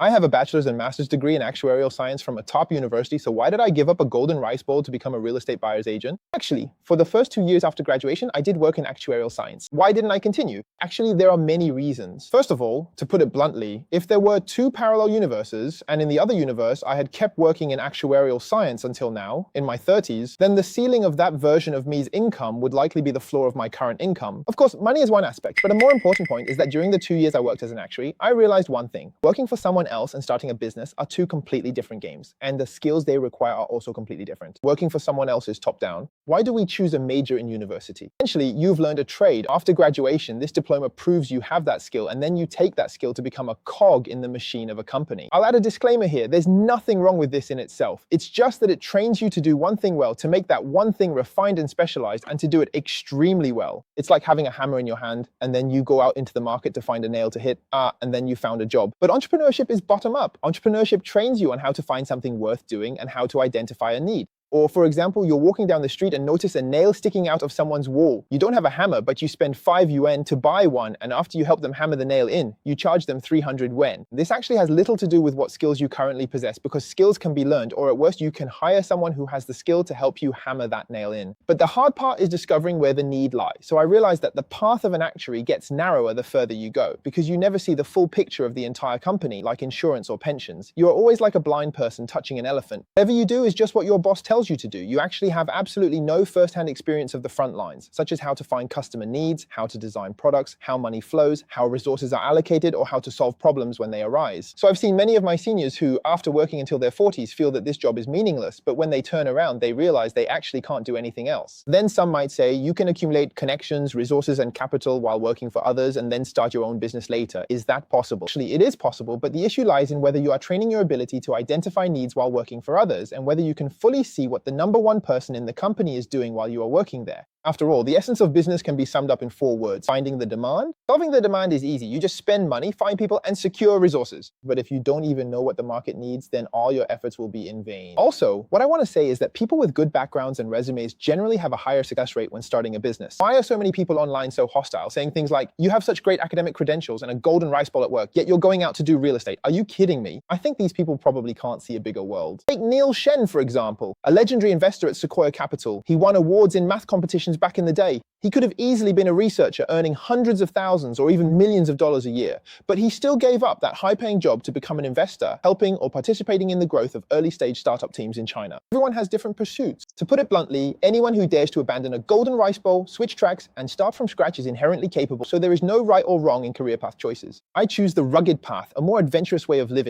I have a bachelor's and master's degree in actuarial science from a top university, so why did I give up a golden rice bowl to become a real estate buyer's agent? Actually, for the first 2 years after graduation, I did work in actuarial science. Why didn't I continue? Actually, there are many reasons. First of all, to put it bluntly, if there were two parallel universes, and in the other universe I had kept working in actuarial science until now, in my 30s, then the ceiling of that version of me's income would likely be the floor of my current income. Of course, money is one aspect, but a more important point is that during the 2 years I worked as an actuary, I realized one thing. Working for someone else and starting a business are two completely different games, and the skills they require are also completely different. Working for someone else is top-down. Why do we choose a major in university? Essentially, you've learned a trade. After graduation, this diploma proves you have that skill, and then you take that skill to become a cog in the machine of a company. I'll add a disclaimer here. There's nothing wrong with this in itself. It's just that it trains you to do one thing well, to make that one thing refined and specialized, and to do it extremely well. It's like having a hammer in your hand, and then you go out into the market to find a nail to hit, and then you found a job. But entrepreneurship is bottom up. Entrepreneurship trains you on how to find something worth doing and how to identify a need. Or, for example, you're walking down the street and notice a nail sticking out of someone's wall. You don't have a hammer, but you spend 5 yuan to buy one, and after you help them hammer the nail in, you charge them 300 yuan. This actually has little to do with what skills you currently possess, because skills can be learned, or at worst, you can hire someone who has the skill to help you hammer that nail in. But the hard part is discovering where the need lies. So I realized that the path of an actuary gets narrower the further you go, because you never see the full picture of the entire company, like insurance or pensions. You're always like a blind person touching an elephant. Whatever you do is just what your boss tells you to do. You actually have absolutely no first-hand experience of the front lines, such as how to find customer needs, how to design products, how money flows, how resources are allocated, or how to solve problems when they arise. So I've seen many of my seniors who, after working until their 40s, feel that this job is meaningless, but when they turn around, they realize they actually can't do anything else. Then some might say you can accumulate connections, resources, and capital while working for others and then start your own business later. Is that possible? Actually, it is possible, but the issue lies in whether you are training your ability to identify needs while working for others, and whether you can fully see what the number one person in the company is doing while you are working there. After all, the essence of business can be summed up in 4 words. Finding the demand. Solving the demand is easy. You just spend money, find people, and secure resources. But if you don't even know what the market needs, then all your efforts will be in vain. Also, what I want to say is that people with good backgrounds and resumes generally have a higher success rate when starting a business. Why are so many people online so hostile, saying things like, you have such great academic credentials and a golden rice bowl at work, yet you're going out to do real estate? Are you kidding me? I think these people probably can't see a bigger world. Take Neil Shen, for example, a legendary investor at Sequoia Capital. He won awards in math competitions back in the day. He could have easily been a researcher earning hundreds of thousands or even millions of dollars a year, but he still gave up that high-paying job to become an investor, helping or participating in the growth of early-stage startup teams in China. Everyone has different pursuits. To put it bluntly, anyone who dares to abandon a golden rice bowl, switch tracks, and start from scratch is inherently capable, so there is no right or wrong in career path choices. I choose the rugged path, a more adventurous way of living.